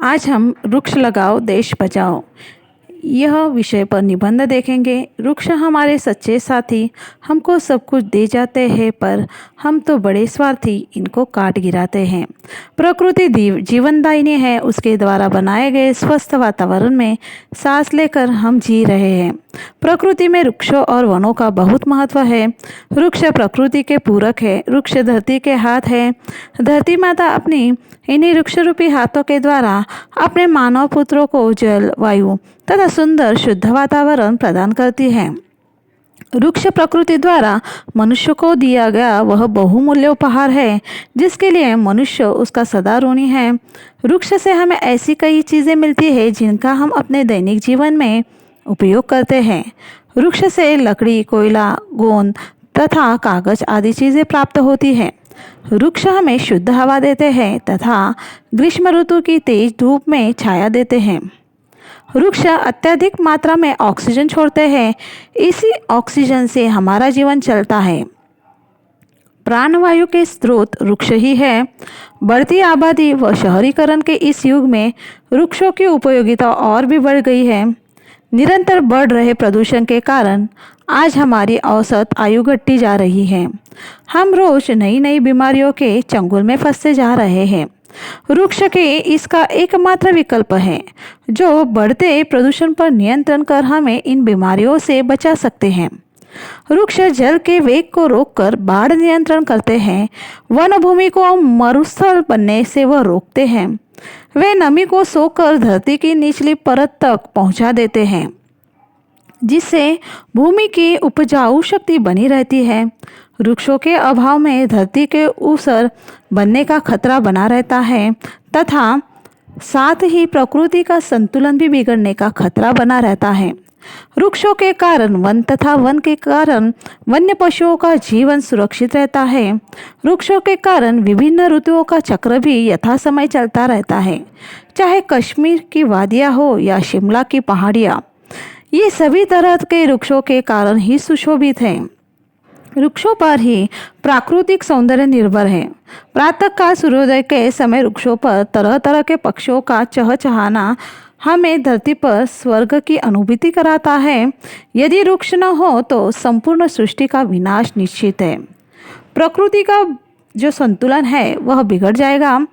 आज हम वृक्ष लगाओ देश बचाओ यह विषय पर निबंध देखेंगे। वृक्ष हमारे सच्चे साथी हमको सब कुछ दे जाते हैं, पर हम तो बड़े स्वार्थी इनको काट गिराते हैं। प्रकृति जीवनदायिनी है, उसके द्वारा बनाए गए स्वस्थ वातावरण में सांस लेकर हम जी रहे हैं। प्रकृति में वृक्षों और वनों का बहुत महत्व है। वृक्ष प्रकृति के पूरक है। वृक्ष धरती के हाथ है। धरती माता अपनी इन्हीं वृक्ष रूपी हाथों के द्वारा अपने मानव पुत्रों को जल, वायु तथा सुंदर शुद्ध वातावरण प्रदान करती है। वृक्ष प्रकृति द्वारा मनुष्य को दिया गया वह बहुमूल्य उपहार है, जिसके लिए मनुष्य उसका सदा ऋणी है। वृक्ष से हमें ऐसी कई चीज़ें मिलती है जिनका हम अपने दैनिक जीवन में उपयोग करते हैं। वृक्ष से लकड़ी, कोयला, गोंद तथा कागज आदि चीज़ें प्राप्त होती हैं। वृक्ष हमें शुद्ध हवा देते हैं तथा ग्रीष्म ऋतु की तेज धूप में छाया देते हैं। वृक्ष अत्यधिक मात्रा में ऑक्सीजन छोड़ते हैं। इसी ऑक्सीजन से हमारा जीवन चलता है। प्राणवायु के स्रोत वृक्ष ही है। बढ़ती आबादी व शहरीकरण के इस युग में वृक्षों की उपयोगिता और भी बढ़ गई है। निरंतर बढ़ रहे प्रदूषण के कारण आज हमारी औसत आयु घटती जा रही है। हम रोज नई नई बीमारियों के चंगुल में फंसते जा रहे हैं। वृक्ष के इसका एकमात्र विकल्प है, जो बढ़ते प्रदूषण पर नियंत्रण कर हमें इन बीमारियों से बचा सकते हैं। वृक्ष जल के वेग को रोककर बाढ़ नियंत्रण करते हैं। वन भूमि को मरुस्थल बनने से वह रोकते हैं। वे नमी को सोखकर धरती की निचली परत तक पहुंचा देते हैं, जिससे भूमि की उपजाऊ शक्ति बनी रहती है। वृक्षों के अभाव में धरती के ऊसर बनने का खतरा बना रहता है तथा साथ ही प्रकृति का संतुलन भी बिगड़ने का खतरा बना रहता है। वृक्षों के कारण वन तथा वन के कारण वन्य पशुओं का जीवन सुरक्षित रहता है। वृक्षों के कारण विभिन्न ऋतुओं का चक्र भी यथा समय चलता रहता है। चाहे कश्मीर की वादियाँ हो या शिमला की पहाड़ियाँ, ये सभी तरह के वृक्षों के कारण ही सुशोभित हैं। वृक्षों पर ही प्राकृतिक सौंदर्य निर्भर है। प्रातःकाल सूर्योदय के समय वृक्षों पर तरह तरह के पक्षियों का चहचहाना हमें धरती पर स्वर्ग की अनुभूति कराता है। यदि वृक्ष न हो तो संपूर्ण सृष्टि का विनाश निश्चित है। प्रकृति का जो संतुलन है वह बिगड़ जाएगा।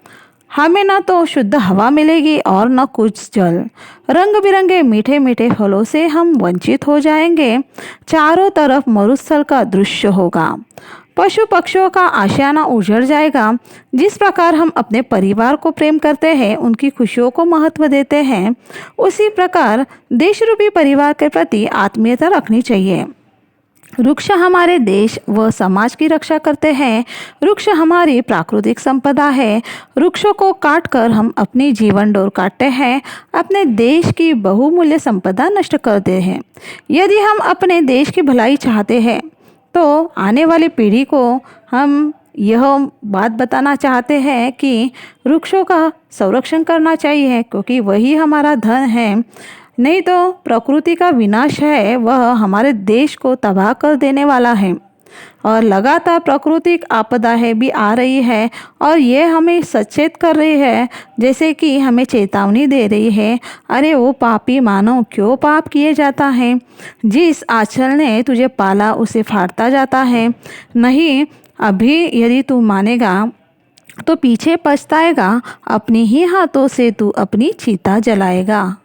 हमें न तो शुद्ध हवा मिलेगी और न कुछ जल। रंग बिरंगे मीठे मीठे फलों से हम वंचित हो जाएंगे। चारों तरफ मरुस्थल का दृश्य होगा। पशु पक्षियों का आशियाना उजड़ जाएगा। जिस प्रकार हम अपने परिवार को प्रेम करते हैं, उनकी खुशियों को महत्व देते हैं, उसी प्रकार देश रूपी परिवार के प्रति आत्मीयता रखनी चाहिए। वृक्ष हमारे देश व समाज की रक्षा करते हैं। वृक्ष हमारी प्राकृतिक संपदा है। वृक्षों को काटकर हम अपनी जीवन डोर काटते हैं, अपने देश की बहुमूल्य संपदा नष्ट करते हैं। यदि हम अपने देश की भलाई चाहते हैं तो आने वाली पीढ़ी को हम यह बात बताना चाहते हैं कि वृक्षों का संरक्षण करना चाहिए, क्योंकि वही हमारा धन है। नहीं तो प्रकृति का विनाश है, वह हमारे देश को तबाह कर देने वाला है। और लगातार प्राकृतिक आपदाएं भी आ रही है और ये हमें सचेत कर रही है, जैसे कि हमें चेतावनी दे रही है, अरे वो पापी मानव, क्यों पाप किए जाता है? जिस आंचल ने तुझे पाला उसे फाड़ता जाता है। नहीं, अभी यदि तू मानेगा तो पीछे पछताएगा। अपने ही हाथों से तू अपनी चिता जलाएगा।